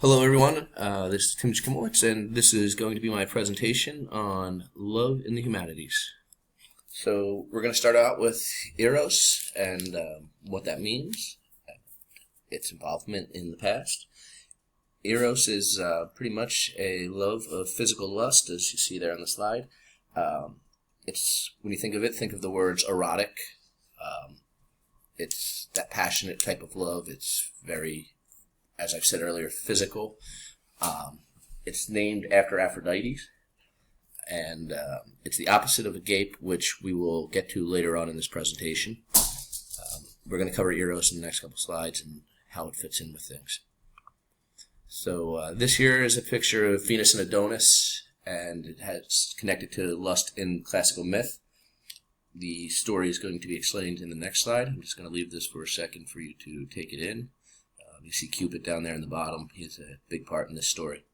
Hello, everyone. This is Tim Chikimowicz, and this is going to be my presentation on love in the humanities. So we're going to start out with Eros and what that means, its involvement in the past. Eros is pretty much a love of physical lust, as you see there on the slide. It's when you think of it, think of the words erotic. It's that passionate type of love. It's very, as I've said earlier, physical. It's named after Aphrodite, and it's the opposite of agape, which we will get to later on in this presentation. We're going to cover Eros in the next couple slides and how it fits in with things. So this here is a picture of Venus and Adonis, and it has connected to lust in classical myth. The story is going to be explained in the next slide. I'm just going to leave this for a second for you to take it in. You see Cupid down there in the bottom. He has a big part in this story.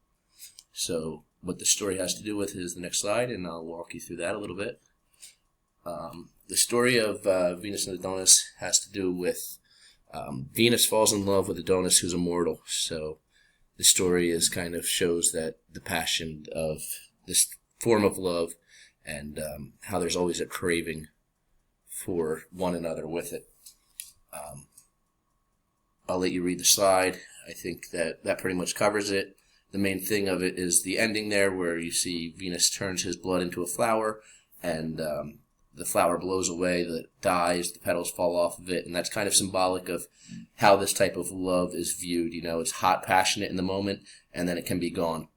So what the story has to do with is the next slide, and I'll walk you through that a little bit. The story of Venus and Adonis has to do with Venus falls in love with Adonis, who's immortal. So the story is kind of shows that the passion of this form of love and how there's always a craving for one another with it. I'll let you read the slide. I think that pretty much covers it. The main thing of it is the ending there where you see Venus turns his blood into a flower, and the flower blows away, it dies, the petals fall off of it, and that's kind of symbolic of how this type of love is viewed. You know, it's hot, passionate in the moment, and then it can be gone.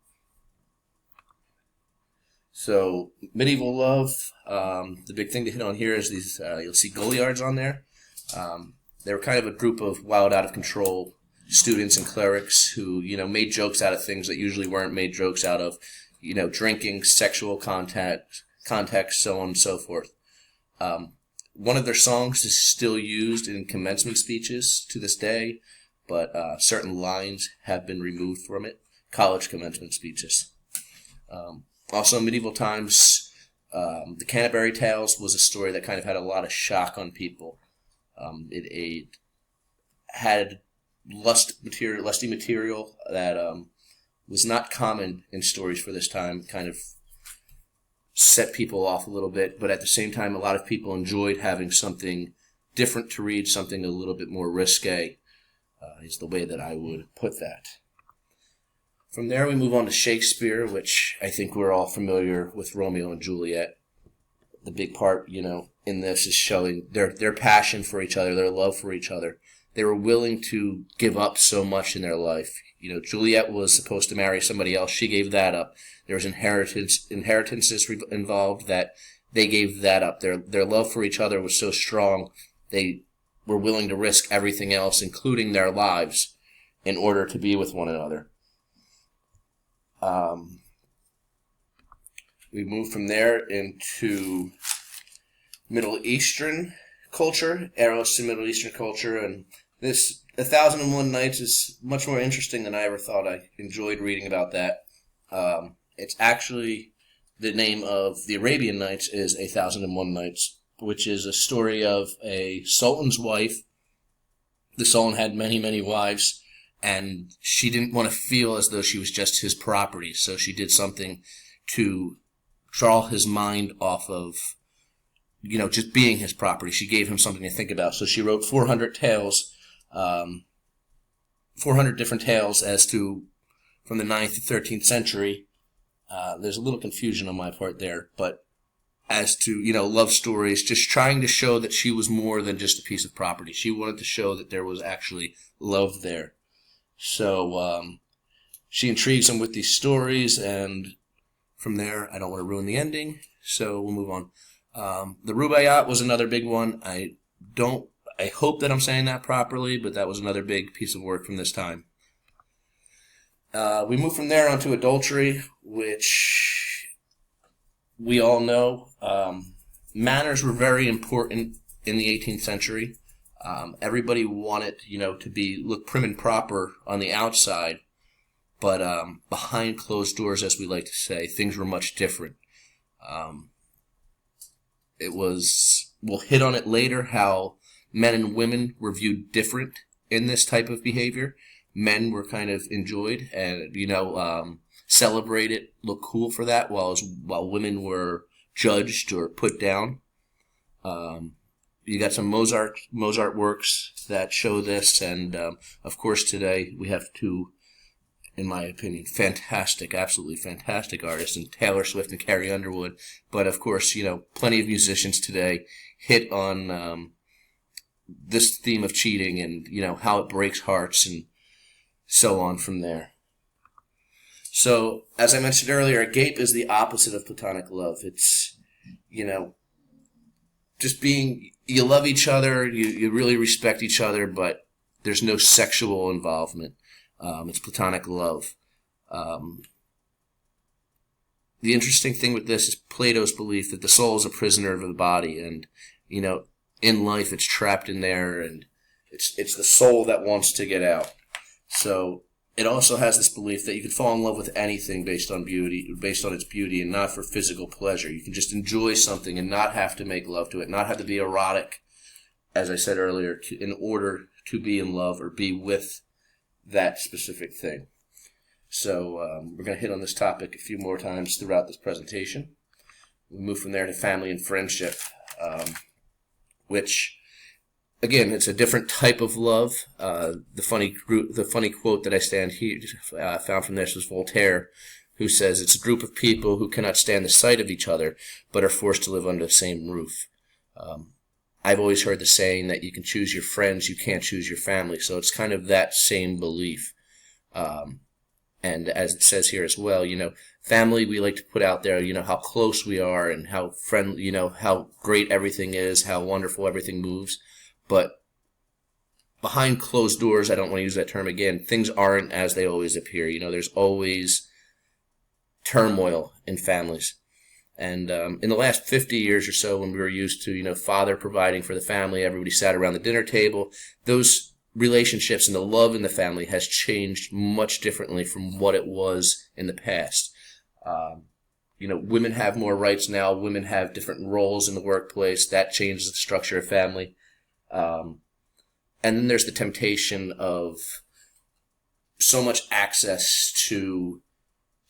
So, medieval love, the big thing to hit on here is these, you'll see Goliards on there. They were kind of a group of wild, out of control students and clerics who, made jokes out of things that usually weren't made jokes out of, drinking, sexual context, so on and so forth. One of their songs is still used in commencement speeches to this day, but certain lines have been removed from it, college commencement speeches. Also, in medieval times, the Canterbury Tales was a story that kind of had a lot of shock on people. It had lusty material that was not common in stories for this time, kind of set people off a little bit, but at the same time, a lot of people enjoyed having something different to read, something a little bit more risque, is the way that I would put that. From there, we move on to Shakespeare, which I think we're all familiar with Romeo and Juliet. The big part, in this is showing their passion for each other, their love for each other. They were willing to give up so much in their life. Juliet was supposed to marry somebody else. She gave that up. There was inheritances involved that they gave that up. Their love for each other was so strong, they were willing to risk everything else, including their lives, in order to be with one another. We move from there into Middle Eastern culture, Eros in Middle Eastern culture, and this 1001 Nights is much more interesting than I ever thought. I enjoyed reading about that. It's actually the name of the Arabian Nights is 1001 Nights, which is a story of a sultan's wife. The sultan had many, many wives, and she didn't want to feel as though she was just his property, so she did something to draw his mind off of just being his property. She gave him something to think about. So she wrote 400 tales, 400 different tales as to from the 9th to 13th century. There's a little confusion on my part there, but as to, love stories, just trying to show that she was more than just a piece of property. She wanted to show that there was actually love there. So she intrigues him with these stories, and from there, I don't want to ruin the ending, so we'll move on. The Rubaiyat was another big one. I hope that I'm saying that properly, but that was another big piece of work from this time. We move from there onto adultery, which we all know. Manners were very important in the 18th century. Everybody wanted, to look prim and proper on the outside, but behind closed doors, as we like to say, things were much different. We'll hit on it later, how men and women were viewed different in this type of behavior. men were kind of enjoyed and, celebrated, looked cool for that, while women were judged or put down. You got some Mozart works that show this, and of course today we have two, in my opinion, absolutely fantastic artists, and Taylor Swift and Carrie Underwood. But of course, plenty of musicians today hit on this theme of cheating and, how it breaks hearts and so on from there. So, as I mentioned earlier, agape is the opposite of platonic love. It's, just being, you love each other, you really respect each other, but there's no sexual involvement. It's platonic love. The interesting thing with this is Plato's belief that the soul is a prisoner of the body, and, in life it's trapped in there, and it's the soul that wants to get out. So it also has this belief that you can fall in love with anything based on its beauty, and not for physical pleasure. You can just enjoy something and not have to make love to it, not have to be erotic, as I said earlier, in order to be in love or be with that specific thing. So we're going to hit on this topic a few more times throughout this presentation. We move from there to family and friendship, which, again, it's a different type of love. The funny quote that I found from this was Voltaire, who says, "It's a group of people who cannot stand the sight of each other, but are forced to live under the same roof." I've always heard the saying that you can choose your friends, you can't choose your family. So it's kind of that same belief. And as it says here as well, family, we like to put out there, how close we are and how friendly, how great everything is, how wonderful everything moves. But behind closed doors, I don't want to use that term again, things aren't as they always appear. There's always turmoil in families. And in the last 50 years or so, when we were used to, father providing for the family, everybody sat around the dinner table, those relationships and the love in the family has changed much differently from what it was in the past. Women have more rights now. Women have different roles in the workplace. That changes the structure of family. And then there's the temptation of so much access to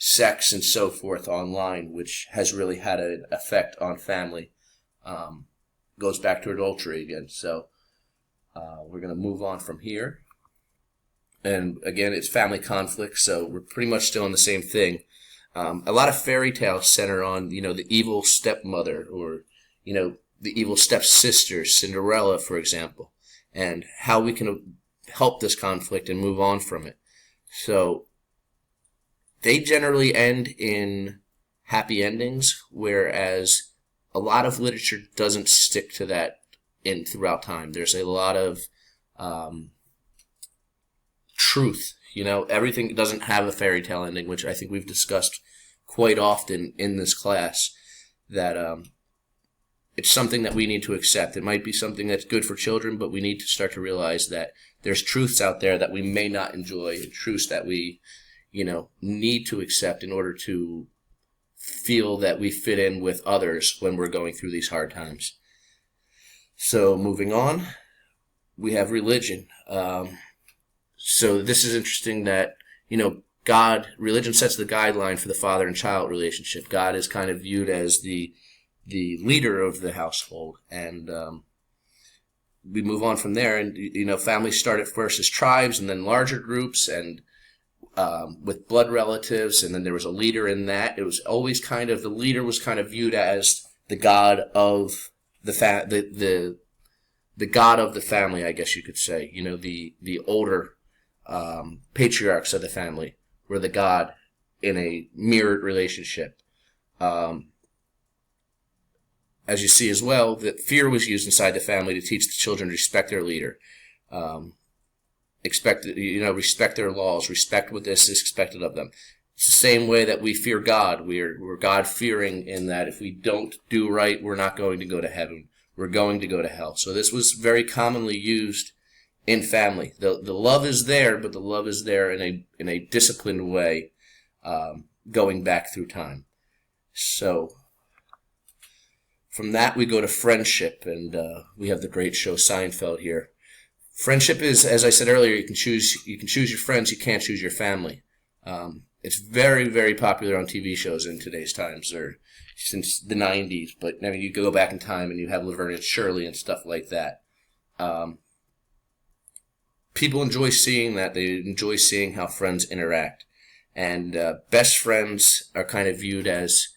sex and so forth online, which has really had an effect on family. Goes back to adultery again. So we're going to move on from here. And again, it's family conflict, so we're pretty much still in the same thing. A lot of fairy tales center on, the evil stepmother, or, the evil stepsister, Cinderella, for example, and how we can help this conflict and move on from it. So they generally end in happy endings, whereas a lot of literature doesn't stick to that throughout time. There's a lot of truth. Everything doesn't have a fairy tale ending, which I think we've discussed quite often in this class, that it's something that we need to accept. It might be something that's good for children, but we need to start to realize that there's truths out there that we may not enjoy, and truths that we need to accept in order to feel that we fit in with others when we're going through these hard times. So moving on, we have religion. So this is interesting that, religion sets the guideline for the father and child relationship. God is kind of viewed as the leader of the household. And we move on from there. And, families start at first as tribes and then larger groups, and with blood relatives, and then there was a leader in that. It was always the leader was kind of viewed as the god of the god of the family, I guess you could say. The older patriarchs of the family were the god in a mirrored relationship. As you see as well, that fear was used inside the family to teach the children to respect their leader. Respect their laws, respect what is expected of them. It's the same way that we fear God. We're God-fearing in that if we don't do right, we're not going to go to heaven. We're going to go to hell. So this was very commonly used in family. The love is there, but the love is there in a disciplined way, going back through time. So from that we go to friendship, and we have the great show Seinfeld here. Friendship is, as I said earlier, you can choose your friends, you can't choose your family. It's very, very popular on TV shows in today's times, or since the 90s. But I mean, you go back in time and you have Laverne and Shirley and stuff like that. People enjoy seeing that. They enjoy seeing how friends interact. And best friends are kind of viewed as,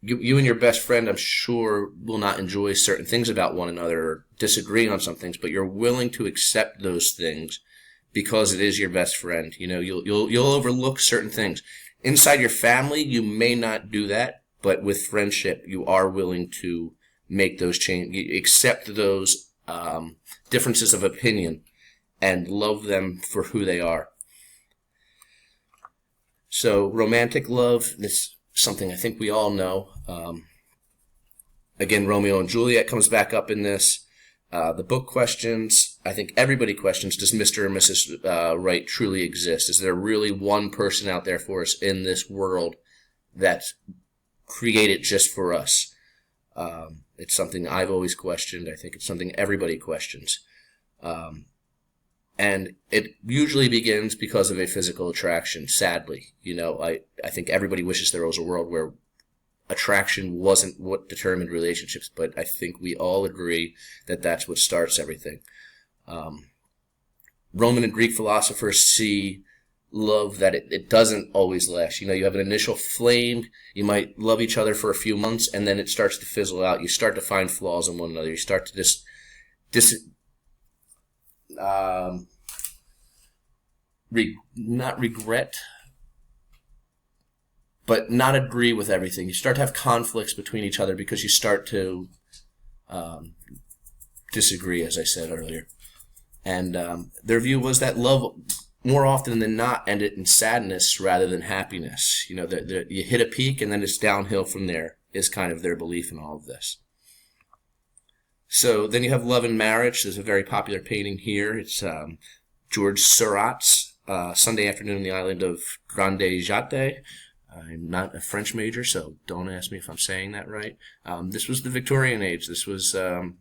you and your best friend, I'm sure, will not enjoy certain things about one another or disagree on some things, but you're willing to accept those things because it is your best friend. You know, you'll overlook certain things. Inside your family, you may not do that, but with friendship, you are willing to make those changes, accept those differences of opinion, and love them for who they are. So romantic love, this is something I think we all know. Again, Romeo and Juliet comes back up in this. The book questions, I think everybody questions, does Mr. and Mrs. Right truly exist? Is there really one person out there for us in this world that's created just for us? It's something I've always questioned. I think it's something everybody questions. And it usually begins because of a physical attraction, sadly. You know, I think everybody wishes there was a world where attraction wasn't what determined relationships, but I think we all agree that that's what starts everything. Roman and Greek philosophers see love that it doesn't always last. You know, you have an initial flame, you might love each other for a few months, and then it starts to fizzle out. You start to find flaws in one another. You start to not regret, but not agree with everything. You start to have conflicts between each other because you start to disagree, as I said earlier. And their view was that love, more often than not, ended in sadness rather than happiness. You know, you hit a peak and then it's downhill from there, is kind of their belief in all of this. So then you have Love and Marriage. There's a very popular painting here. It's George Seurat's Sunday Afternoon on the Island of Grande Jatte. I'm not a French major, so don't ask me if I'm saying that right. This was the Victorian age. This was, the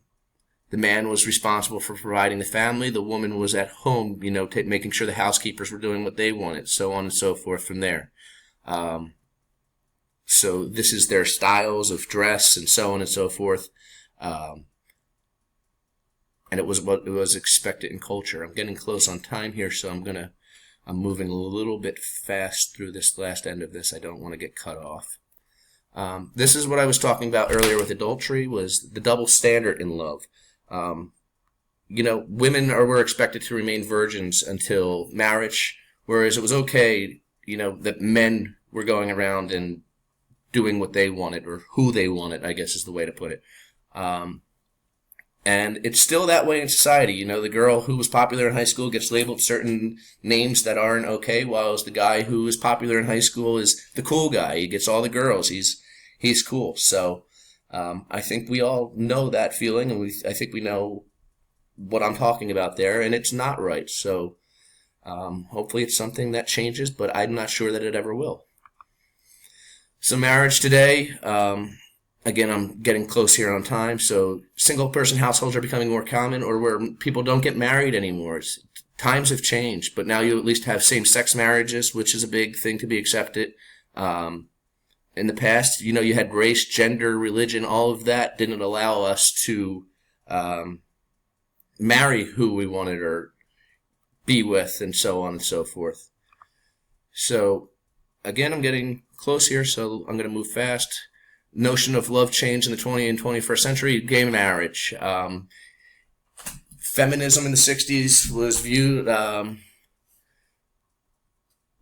man was responsible for providing the family. The woman was at home, you know, making sure the housekeepers were doing what they wanted, so on and so forth from there. So this is their styles of dress and so on and so forth. And it was what it was expected in culture. I'm getting close on time here, so I'm moving a little bit fast through this last end of this. I don't want to get cut off. This is what I was talking about earlier with adultery, was the double standard in love. You know, women were expected to remain virgins until marriage, whereas it was okay, you know, that men were going around and doing what they wanted, or who they wanted, I guess is the way to put it. And it's still that way in society. You know, the girl who was popular in high school gets labeled certain names that aren't okay, whilst the guy who is popular in high school is the cool guy. He gets all the girls. He's cool. So I think we all know that feeling, and I think we know what I'm talking about there, and it's not right. So hopefully it's something that changes, but I'm not sure that it ever will. So marriage today, again, I'm getting close here on time, so single-person households are becoming more common, or where people don't get married anymore. Times have changed, but now you at least have same-sex marriages, which is a big thing to be accepted. In the past, you know, you had race, gender, religion, all of that didn't allow us to marry who we wanted or be with, and so on and so forth. So, again, I'm getting close here, so I'm going to move fast. Notion of love change in the 20th and 21st century, gay marriage. Feminism in the 60s was viewed,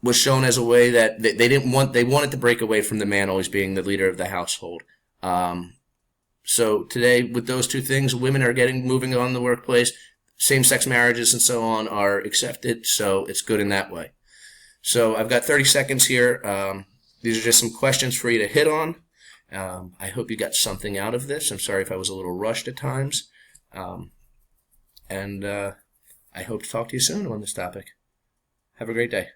was shown as a way that they wanted to break away from the man always being the leader of the household. So today, with those two things, women are moving on in the workplace. Same-sex marriages and so on are accepted, so it's good in that way. So I've got 30 seconds here. These are just some questions for you to hit on. I hope you got something out of this. I'm sorry if I was a little rushed at times. And I hope to talk to you soon on this topic. Have a great day.